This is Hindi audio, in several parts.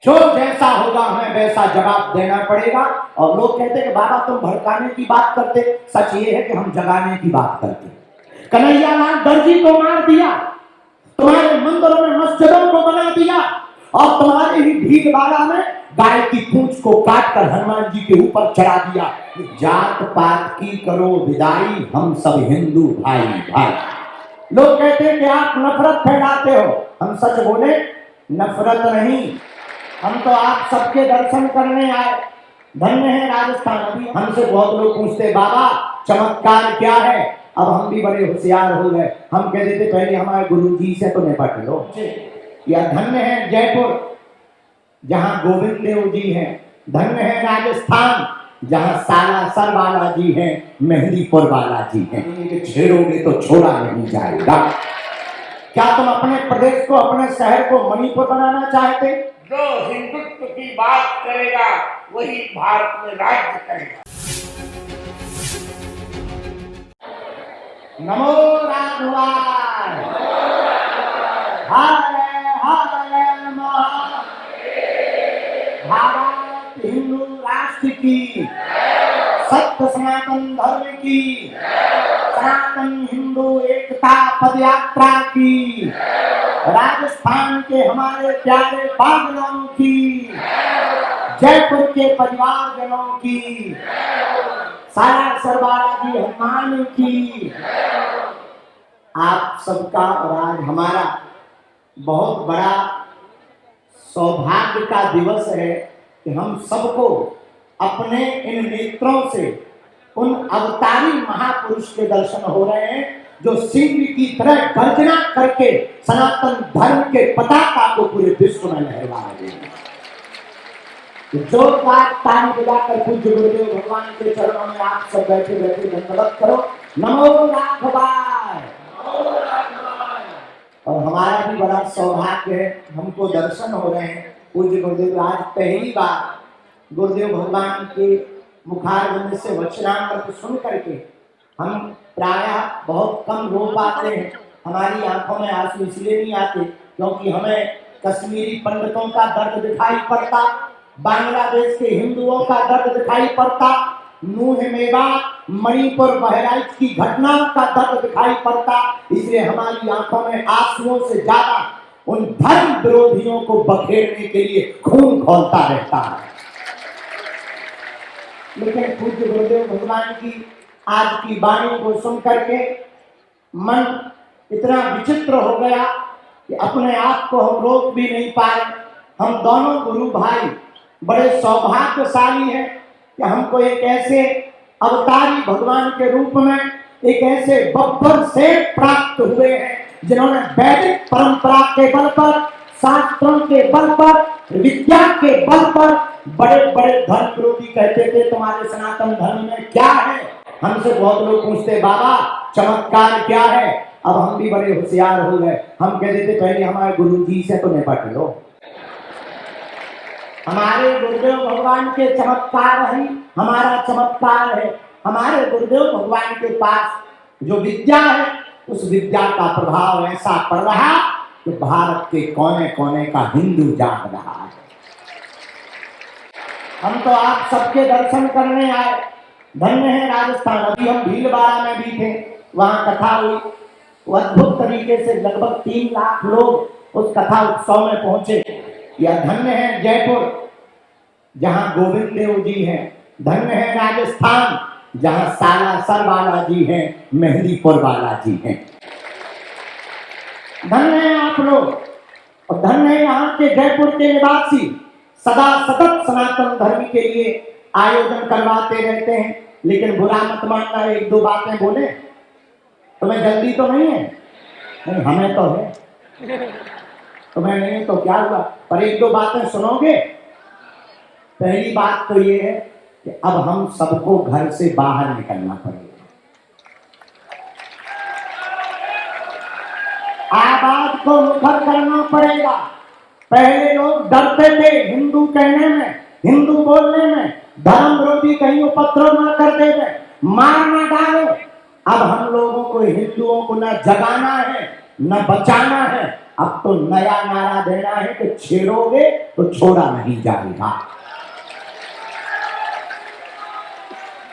जो जैसा होगा हमें वैसा जवाब देना पड़ेगा। और लोग कहते हैं कि बाबा तुम भड़काने की बात करते, सच ये है कि हम जगाने की बात करते। कन्हैया लाल दर्जी को मार दिया, तुम्हारे मंदिरों में मस्जिदों को बना दिया, और तुम्हारे ही भीलवाड़ा में गाय की पूंछ को काट कर हनुमान जी के ऊपर चढ़ा दिया। जात पात की करो विदाई, हम सब हिंदू भाई भाई। लोग कहते हैं कि आप नफरत फैलाते हो, हम सच बोले नफरत नहीं, हम तो आप सबके दर्शन करने आए। धन्य है राजस्थान। अभी हमसे बहुत लोग पूछते बाबा चमत्कार क्या है, अब हम भी बड़े होशियार हो गए। हम कहते थे पहले हमारे गुरुजी से तो निपट लो। या धन्य है जयपुर जहां गोविंद देव जी हैं, धन्य है राजस्थान जहां सालासर वाला जी हैं, मेहंदीपुर वाला जी हैं। छेड़ोगे तो छोड़ा नहीं जाएगा। क्या तुम अपने प्रदेश को, अपने शहर को मणिपुर बनाना चाहते? जो हिंदुत्व की बात करेगा वही भारत में राज्य करेगा। नमो राघवाय, हरे हरे महादेव। भारत हिंदू राष्ट्र की, सत्य सनातन धर्म की, सनातन हिंदू एकता पदयात्रा की, राजस्थान के हमारे प्यारे बागलों की, जयपुर के परिवारजनों की, सालासर वाला जी हनुमान की, आप सबका और आज हमारा बहुत बड़ा सौभाग्य का दिवस है कि हम सबको अपने इन नेत्रों से उन अवतारी महापुरुष के दर्शन हो रहे हैं जो सिंह की तरह गर्जना करके सनातन धर्म के पताका को पूरे विश्व में लहरा रहे हैं। जोरदार ताली बजाकर पूज्य गुरुदेव भगवान के चरणों में आप सब बैठे बैठे धन्यवाद करो। नमो राघवाय। और हमारा भी बड़ा सौभाग्य है, हमको दर्शन हो रहे हैं पूज्य गुरुदेव। आज पहली बार गुरुदेव भगवान के मुखारविंद से वचनामृत सुन करके हम प्रायः बहुत कम रो पाते हैं। हमारी आंखों में आंसू इसलिए नहीं आते क्योंकि हमें कश्मीरी पंडितों का दर्द दिखाई पड़ता, बांग्लादेश के हिंदुओं का दर्द दिखाई पड़ता, नूह मेवात मणिपुर बहराइच की घटनाओं का दर्द दिखाई पड़ता। इसलिए हमारी आंखों में आंसुओं से ज्यादा उन धर्म विरोधियों को बखेरने के लिए खून खौलता रहता है। लेकिन पूज्य गुरुदेव भगवान की आज की वाणी को सुन करके मन इतना विचित्र हो गया कि अपने आप को हम रोक भी नहीं पाए। हम दोनों गुरु भाई बड़े सौभाग्यशाली हैं कि हमको एक ऐसे अवतारी भगवान के रूप में एक ऐसे बब्बर से प्राप्त हुए हैं जिन्होंने वैदिक परंपरा के बल पर, शास्त्रों के बल पर, विद्या के बल पर बड़े बड़े धर्म विरोधी कहते थे तुम्हारे सनातन धर्म में क्या है। हमसे बहुत लोग पूछते बाबा चमत्कार क्या है, अब हम भी बड़े होशियार हो गए। हम कहते थे पहले हमारे गुरुजी से तो निपट लो। हमारे गुरुदेव भगवान के चमत्कार ही हमारा चमत्कार है। हमारे गुरुदेव भगवान के पास जो विद्या है उस विद्या का प्रभाव ऐसा पड़ रहा कि भारत के कोने कोने का हिंदू जाग रहा है। हम तो आप सबके दर्शन करने आए। धन्य है राजस्थान। अभी हम भीलवाड़ा में भी थे, वहां कथा हुई। वो अद्भुत तरीके से लगभग 3 लाख लोग उस कथा उत्सव में पहुंचे। या धन्य है जयपुर जहां गोविंद देव जी हैं, धन्य है राजस्थान जहां सालासर वाला जी हैं, मेहंदीपुर वाला जी हैं। धन्य है आप लोग और धन्य है यहाँ के जयपुर के निवासी सदा सतत सनातन धर्म के लिए आयोजन करवाते रहते हैं। लेकिन बुरा मत मानना, 1-2 बातें बोले। तुम्हें जल्दी तो नहीं है? नहीं, हमें तो है। तुम्हें नहीं तो क्या हुआ, पर 1-2 बातें सुनोगे। पहली बात तो ये है कि अब हम सबको घर से बाहर निकलना पड़ेगा। आवाज को मुखर करना पड़ेगा। पहले लोग डरते थे हिंदू कहने में, हिंदू बोलने में, धर्म विरोधी कहीं उपद्रव न कर देवे, मार न डाले। अब हम लोगों को हिंदुओं को न जगाना है न बचाना है। अब तो नया नारा देना है कि छेड़ोगे तो छोड़ा नहीं जाएगा,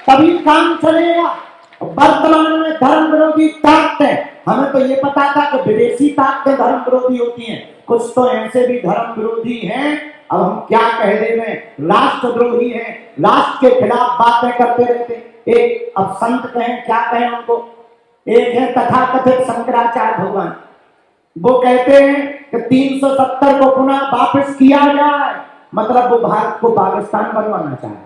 तभी काम चलेगा। वर्तमान में धर्म विरोधी ताकतें, हमें तो ये पता था कि विदेशी ताकतें धर्म विरोधी होती हैं, कुछ तो ऐसे भी धर्म विरोधी हैं, अब हम क्या कह दे में, राष्ट्रद्रोही हैं, राष्ट्र के खिलाफ बातें करते रहते। एक अब संत कहें, क्या कहें उनको, एक है तथाकथित शंकराचार्य भगवान, वो कहते हैं कि 370 को पुनः वापस किया जाए, मतलब वो भारत को पाकिस्तान बनवाना चाहते हैं।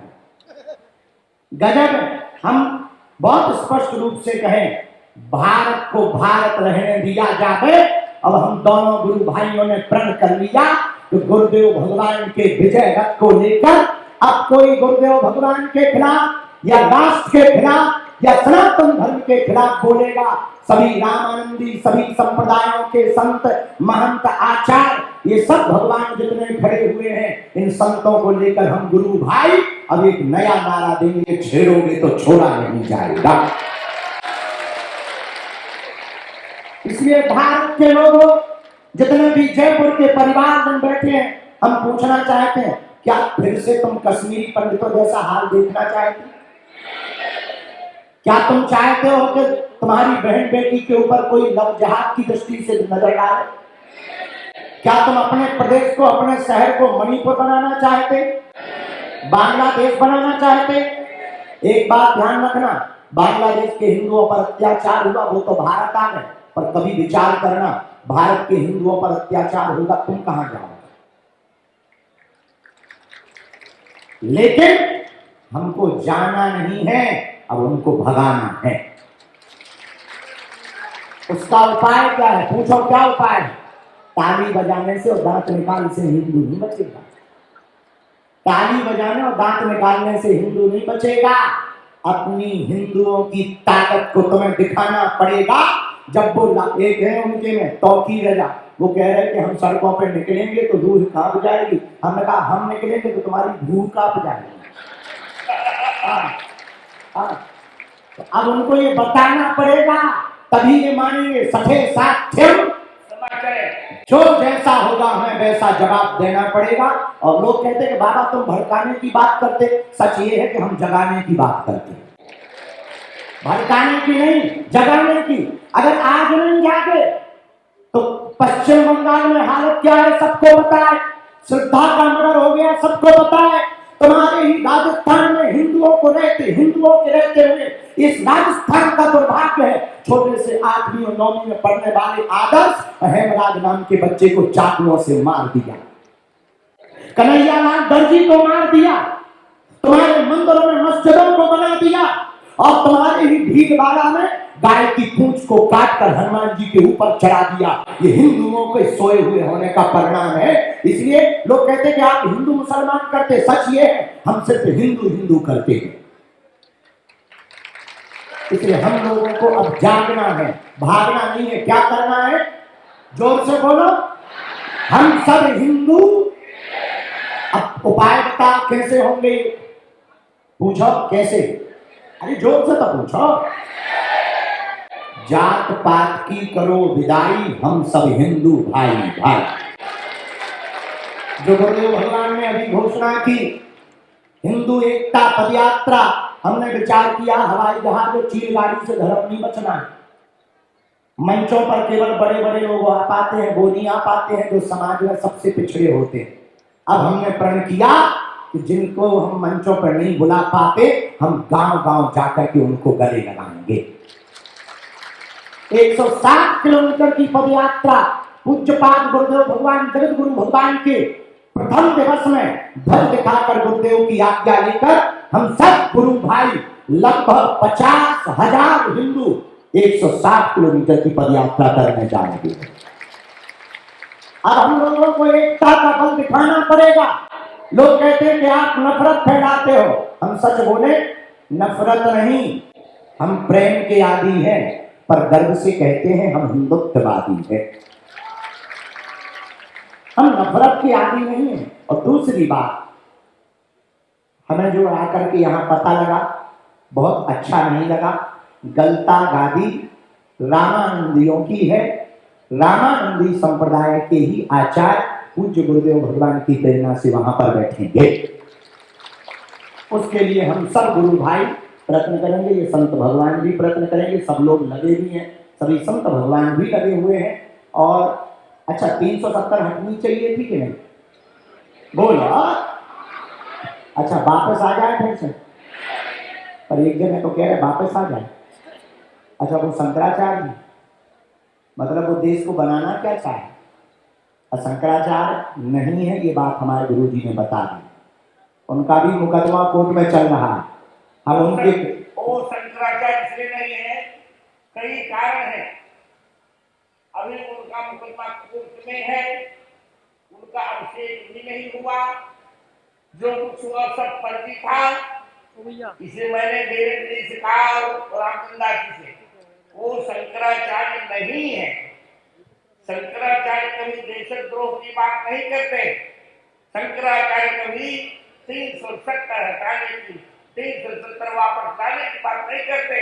गजब है। हम बहुत स्पष्ट रूप से कहें, भारत को भारत रहने दिया जाए। अब हम दोनों गुरु भाइयों ने प्रण कर लिया कि गुरुदेव भगवान के विजय रथ को लेकर अब कोई गुरुदेव भगवान के खिलाफ या राष्ट्र के खिलाफ या सनातन धर्म के खिलाफ बोलेगा, सभी रामानंदी, सभी संप्रदायों के संत, महंत, आचार्य, ये सब भगवान जितने खड़े हुए हैं, इन संतों को लेकर हम गुरु भाई अब एक नया नारा देंगे, छेड़ोगे तो छोड़ा नहीं जाएगा। इसलिए भारत के लोगों, जितने भी जयपुर के परिवार में बैठे हैं, हम पूछना चाहते हैं, क्या फिर से तुम कश्मीरी पंडितों जैसा हाल देखना चाहते? क्या तुम चाहते हो कि तुम्हारी बहन बेटी के ऊपर कोई लव जहाज की दृष्टि से नजर डाले? क्या तुम अपने प्रदेश को, अपने शहर को मणिपुर बनाना चाहते, बांग्लादेश बनाना चाहते? एक बात ध्यान रखना, बांग्लादेश के हिंदुओं पर अत्याचार हुआ, वो तो भारत आ गए, पर कभी विचार करना, भारत के हिंदुओं पर अत्याचार होगा, तुम कहां जाओगे? लेकिन हमको जाना नहीं है, अब उनको भगाना है। उसका उपाय क्या है? पूछो क्या उपाय है? ताली बजाने से और दांत निकालने से हिंदू नहीं बचेगा। ताली बजाने और दांत निकालने से हिंदू नहीं बचेगा। अपनी हिंदुओं की ताकत को तुम्हें दिखाना पड़ेगा। जब वो एक है उनके में तौकी रजा, वो कह रहे कि हम सड़कों पर निकलेंगे तो रूह कांप जाएगी। हमने कहा हम निकलेंगे तो तुम्हारी भूख कांप जाएगी। तो अब उनको ये बताना पड़ेगा, तभी ये मानेंगे। सठे साध्यम जो जैसा होगा हमें वैसा जवाब देना पड़ेगा। और लोग कहते हैं कि बाबा तुम भड़काने की बात करते, सच ये है कि हम जगाने की बात करते, भड़काने की नहीं, जगाने की। अगर आज नहीं जागे तो पश्चिम बंगाल में हालत क्या है सबको पता है, श्रद्धा का मर्डर हो गया सबको पता है। तुम्हारे ही राजस्थान में हिंदुओं के रहते हुए इस राजस्थान का दुर्भाग्य है, छोटे से 8वीं और 9वीं में पढ़ने वाले आदर्श हेमराज नाम के बच्चे को चाकुओं से मार दिया, कन्हैयालाल दर्जी को मार दिया, तुम्हारे मंदिरों में मस्जिदों को बना दिया, और तुम्हारे ही भीलवाड़ा में गाय की पूंछ को काटकर हनुमान जी के ऊपर चढ़ा दिया। ये हिंदुओं के सोए हुए होने का परिणाम है। इसलिए लोग कहते हैं कि आप हिंदू मुसलमान करते, सच ये है हम सिर्फ हिंदू हिंदू करते हैं। इसलिए हम लोगों को अब जागना है, भागना नहीं है। क्या करना है? जोर से बोलो, हम सब हिंदू। अब उपाय बता कैसे होंगे? पूछो कैसे? अरे जोर से तो पूछो। जात पात की करो विदाई, हम सब हिंदू भाई भाई। जो गुरुदेव भगवान ने अभी घोषणा की, हिंदू एकता पदयात्रा, हमने विचार किया हवाई जहाज और चील गाड़ी से धर्म नहीं बचना है। मंचों पर केवल बड़े बड़े लोग आ पाते हैं, वो नहीं आ पाते हैं जो समाज में सबसे पिछड़े होते हैं। अब हमने प्रण किया कि जिनको हम मंचों पर नहीं बुला पाते, हम गांव गांव जाकर के उनको गले लगाएंगे। 160 किलोमीटर की पदयात्रा पूज्यपाद गुरुदेव भगवान जगत गुरु भगवान के प्रथम दिवस में ध्वज दिखाकर गुरुदेव की आज्ञा लेकर हम सब गुरु भाई लगभग 50,000 हिंदू 160 किलोमीटर की पदयात्रा करने जाएंगे। अब हम लोगों को एकता का बल दिखाना पड़ेगा। लोग कहते हैं कि आप नफरत फैलाते हो, हम सच बोले नफरत नहीं, हम प्रेम के आदी हैं, पर गर्व से कहते हैं हम हिंदुत्ववादी हैं, हम नफरत के आदी नहीं है। और दूसरी बात, हमें जो आकर के यहाँ पता लगा बहुत अच्छा नहीं लगा, गलता गादी रामानंदियों की है, रामानंदी संप्रदाय के ही आचार्य पूज्य गुरुदेव भगवान की प्रेरणा से वहां पर बैठेंगे। उसके लिए हम सब गुरु भाई प्रयत्न करेंगे, ये संत भगवान भी प्रयत्न करेंगे, सब लोग लगे भी हैं, सभी संत भगवान भी लगे हुए हैं। और अच्छा 370 हटनी चाहिए थी कि नहीं? बोलो। अच्छा वापस आ जाए फिर से, पर एक जगह तो कह रहे वापस आ जाए। अच्छा वो शंकराचार्य मतलब वो देश को बनाना क्या चाहे, और शंकराचार्य नहीं है, ये बात हमारे गुरु जी ने बता दी। उनका भी मुकदमा कोर्ट में चल रहा है। हम उनके वो शंकराचार्य इसलिए नहीं है, कई कारण है। अभी उनका मुकदमा कोर्ट में है, उनका अभिषेक भी नहीं हुआ, जो कुछ हुआ सब फर्जी था। इसे मैंने देवेंद्र जी से कहा और रामचंद्र जी से, वो शंकराचार्य नहीं है। शंकराचार्य कभी देशद्रोह की बात नहीं करते। शंकराचार्य कभी 370 हटाने की, 370 वापस लाने की बात नहीं करते।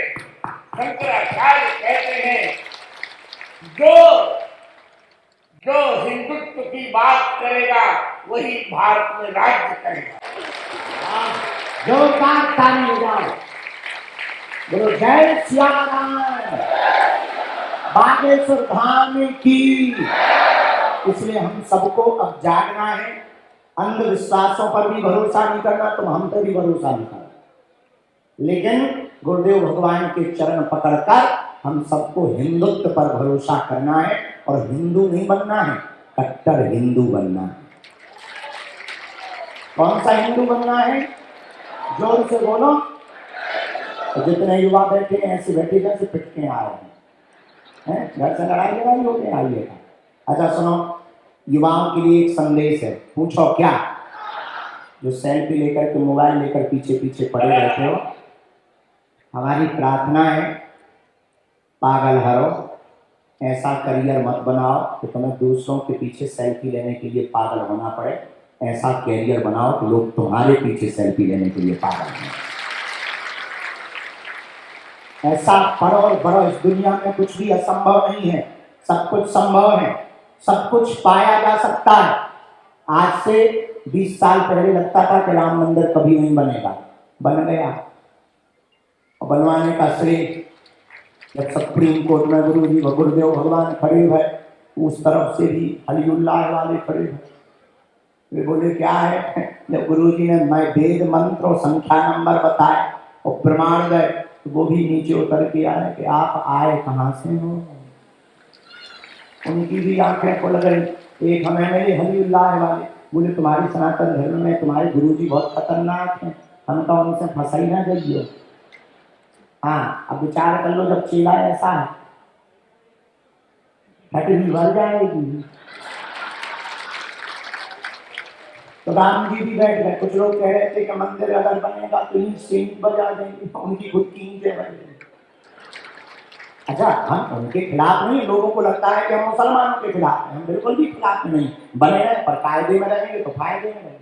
शंकराचार्य कहते हैं जो हिंदुत्व की बात करेगा वही भारत में राज्य करेगा। जो ताली हो जाओ, बोलो जय श्री राम, बागेश्वर धाम की। इसलिए हम सबको अब जागना है, अंधविश्वासों पर भी भरोसा नहीं करना, तुम हम पर भी भरोसा नहीं करना, लेकिन गुरुदेव भगवान के चरण पकड़कर हम सबको हिंदुत्व पर भरोसा करना है। और हिंदू नहीं बनना है, कट्टर हिंदू बनना है। कौन सा हिंदू बनना है? जोर से बोलो। जितने युवा बैठे हैं ऐसे बैठे जैसे पिटके आ रहे हैं, घर से लड़ाई हो गया आइएगा। अच्छा सुनो, युवाओं के लिए एक संदेश है, पूछो क्या? जो सेल्फी लेकर के मोबाइल लेकर पीछे पीछे पड़े रहते हो, हमारी प्रार्थना है पागल हरो, ऐसा करियर मत बनाओ कि तुम्हें दूसरों के पीछे सेल्फी लेने के लिए पागल होना पड़े। ऐसा कैरियर बनाओ कि लोग तुम्हारे पीछे सेल्फी लेने के लिए पागल हैं। ऐसा पढ़ो और बढ़ो, इस दुनिया में कुछ भी असंभव नहीं है, सब कुछ संभव है, सब कुछ पाया जा सकता है। आज से 20 साल पहले लगता था कि राम मंदिर कभी नहीं बनेगा, बन गया। और बनवाने का श्रेय जब सुप्रीम कोर्ट में गुरुदेव भगवान खड़े हुए, उस तरफ से भी अलीउल्लाह वाले खड़े हुए, वे बोले क्या है? जब गुरु जी ने मैं वेद मंत्र और संख्या नंबर बताए और प्रमाण गए, तो वो भी नीचे उतर के आए कि आप आए कहाँ से हो। उनकी भी आंखें खुल गई। एक हमें मेरे अलीउल्लाह वाले बोले तुम्हारी सनातन धर्म में तुम्हारे गुरु जी बहुत खतरनाक हैं, हम तो उनसे फंसा ही ना जाइए। हाँ अब विचार कर लो, जब चेला ऐसा है हट भी भर जाएगी। तो राम जी भी बैठ गए। कुछ लोग कह रहे थे कि मंदिर अगर बनेगा तो ईंट से ईंट बजा देंगे, उनकी खुद की ईंटें बनेंगी। अच्छा हम उनके खिलाफ नहीं, लोगों को लगता है कि हम मुसलमानों के खिलाफ हैं, हम बिल्कुल भी खिलाफ नहीं, बने रहे पर कायदे में रहेंगे तो फायदे में रहेंगे।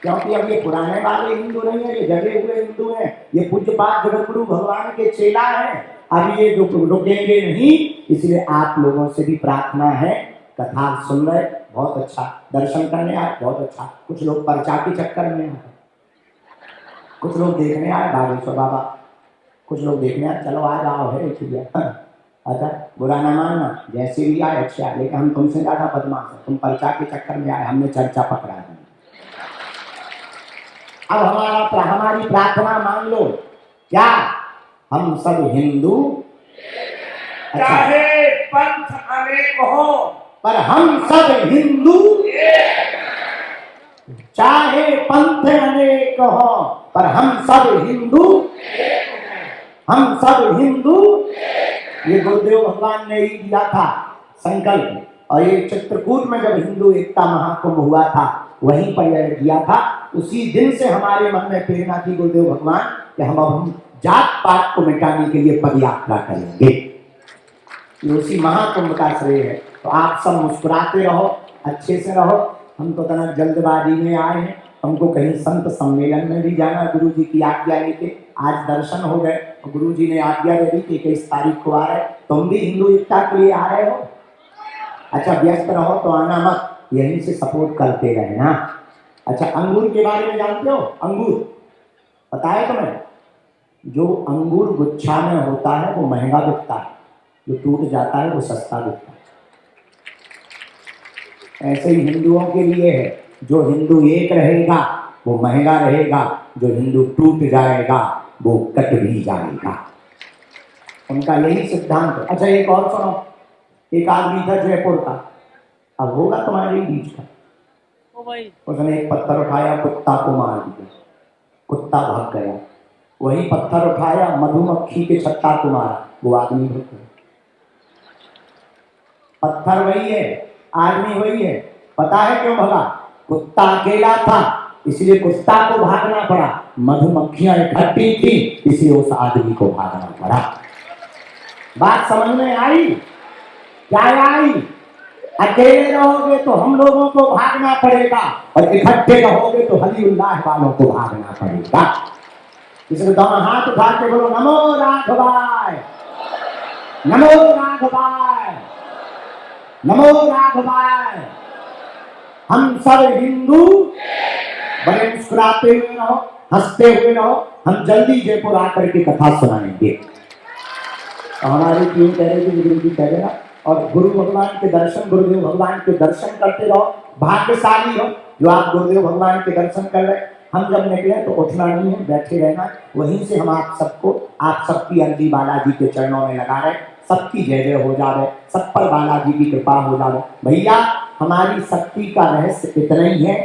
क्योंकि अब ये पुराने वाले हिंदू नहीं है, ये जगे हुए हिंदू हैं, ये पूज्यपाद जगतगुरु भगवान के चेला हैं। अब ये रुकेंगे नहीं, इसलिए आप लोगों से भी प्रार्थना है, कथा सुन रहे बहुत अच्छा, दर्शन करने आए बहुत अच्छा, कुछ लोग पर्चा के चक्कर में आए, कुछ लोग देखने आए बागेश्वर बाबा, कुछ लोग देखने आए चलो आ जाओ है इसलिए। अच्छा बुरा ना मानना, जैसे भी आए अच्छा, लेकिन हम तुमसे ज्यादा बदमाश है, तुम पर्चा के चक्कर में आए, हमने चर्चा पकड़ा दी। अब हमारी प्रार्थना मान लो, क्या हम सब हिंदू, चाहे पंथ अनेक हो पर हम सब हिंदू, चाहे पंथ अनेक हो पर हम सब हिंदू, हम सब हिंदू। ये गुरुदेव भगवान ने ही दिया था संकल्प, और ये चित्रकूट में जब हिंदू एकता महाकुंभ हुआ था वहीं पर यह दिया था। उसी दिन से हमारे मन में प्रेरणा थी गुरुदेव भगवान कि हम जात पात को मिटाने के लिए पदयात्रा करेंगे। ये उसी महाकुंभ का श्रेय है। तो आप सब मुस्कुराते रहो, अच्छे से रहो। हम तो तना जल्दबाजी में आए हैं, हमको कहीं संत सम्मेलन में भी जाना, गुरु जी की आज्ञा लेके। आज दर्शन हो गए, गुरु जी ने आज्ञा दे दी कि 21 तारीख को आ रहे, तुम भी हिंदू एकता के लिए आ रहे हो? अच्छा व्यस्त रहो तो आना मत, यहीं से सपोर्ट करते रहना। अच्छा अंगूर के बारे में जानते हो? अंगूर पता है तुम्हें? जो अंगूर गुच्छा में होता है वो महंगा बिकता है, जो टूट जाता है वो सस्ता बिकता है। ऐसे ही हिंदुओं के लिए है, जो हिंदू एक रहेगा वो महंगा रहेगा, जो हिंदू टूट जाएगा वो कट भी जाएगा। उनका यही सिद्धांत है। अच्छा एक और सुनो, एक आदमी था जयपुर का, अब होगा तुम्हारे बीच का, उसने एक पत्थर उठाया, कुत्ता को मार दिया, कुत्ता भाग गया। वही पत्थर उठाया, मधुमक्खी के छत्ता को मारा, वो आदमी भाग गया। पत्थर वही है, आदमी वही है। पता है क्यों भगा? कुत्ता अकेला था इसलिए कुत्ता को भागना पड़ा, मधुमक्खियां इकट्ठी थी इसलिए उस आदमी को भागना पड़ा। बात समझ में आई? क्या आई? अकेले रहोगे तो हम लोगों को भागना पड़ेगा, और इकट्ठे रहोगे तो हली उल्लाह वालों को भागना पड़ेगा। इसलिए दोनों हाथ उठा के बोलो नमो राघवाय, नमो राघवाय, नमो राघवाय। हम सब हिंदू, बड़े मुस्कुराते हुए रहो, हंसते हुए रहो। हम जल्दी जयपुर आकर के कथा सुनाएंगे। तो हमारी टीम कह रही थी गुरु जी कह देना, और गुरु भगवान के दर्शन, गुरुदेव भगवान के दर्शन करते रहो। भाग्यशाली हो जो आप गुरुदेव भगवान के दर्शन कर रहे। हम जब निकले तो उठना नहीं है, बैठे रहना। वहीं से हम आप सबको, आप सबकी अर्जी बालाजी के चरणों में लगा रहे, सबकी जय जय हो जा रहे, सब पर बालाजी की कृपा हो जा रहे। भैया हमारी शक्ति का रहस्य इतना ही है,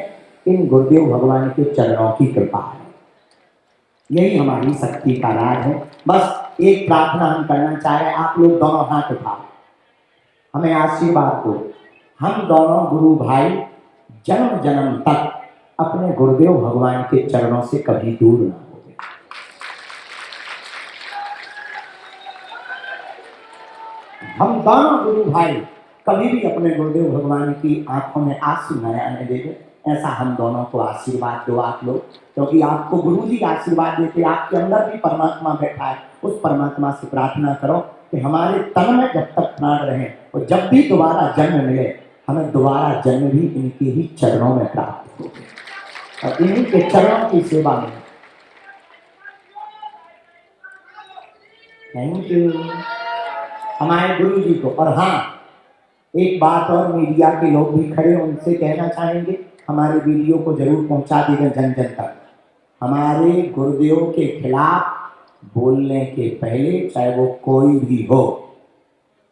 इन गुरुदेव भगवान के चरणों की कृपा है, यही हमारी शक्ति का राज है। बस एक प्रार्थना हम करना चाह रहे हैं, आप लोग दोनों हाथ उठाओ, हमें आशीर्वाद दो। हम दोनों गुरु भाई जन्म जन्म तक अपने गुरुदेव भगवान के चरणों से कभी दूर ना हो। हम दोनों गुरु भाई कभी भी अपने गुरुदेव भगवान की आंखों में आंसू न आने देंगे, ऐसा हम दोनों को आशीर्वाद दो आप लोग, क्योंकि आपको गुरु जी आशीर्वाद देते, आपके अंदर भी परमात्मा बैठा है। उस परमात्मा से प्रार्थना करो कि हमारे तन में जब तक प्राण रहे और जब भी दोबारा जन्म मिले, हमें दोबारा जन्म भी इनके ही चरणों में प्राप्त हो और इन्हीं के चरणों की सेवा में। थैंक यू हमारे गुरु जी को। और हाँ, एक बात और, मीडिया के लोग भी खड़े, उनसे कहना चाहेंगे हमारे वीडियो को जरूर पहुंचा दीजिए जन जन तक। हमारे गुरुदेव के खिलाफ बोलने के पहले, चाहे वो कोई भी हो,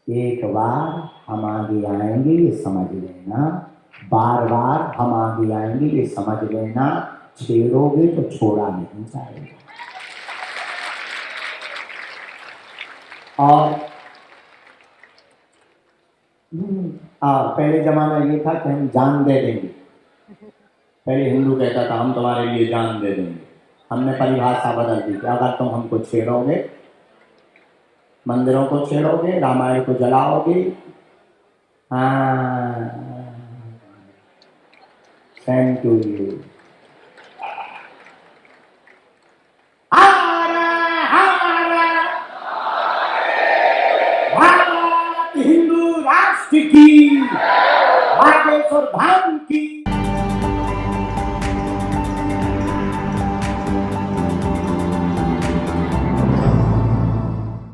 एक बार हम आगे आएंगे ये समझ लेना, बार बार हम आगे आएंगे ये समझ लेना, छेड़ोगे तो छोड़ा नहीं जाएगा। और पहले जमाना ये था कि हम जान दे देंगे। पहले हिंदू कहता था हम तुम्हारे लिए जान दे देंगे, हमने परिभाषा बदल दी कि अगर तुम हमको छेड़ोगे, मंदिरों को छेड़ोगे, रामायण को जलाओगे, हाँ थैंक यू। भारत हिंदू राष्ट्र की, बागेश्वर धाम की।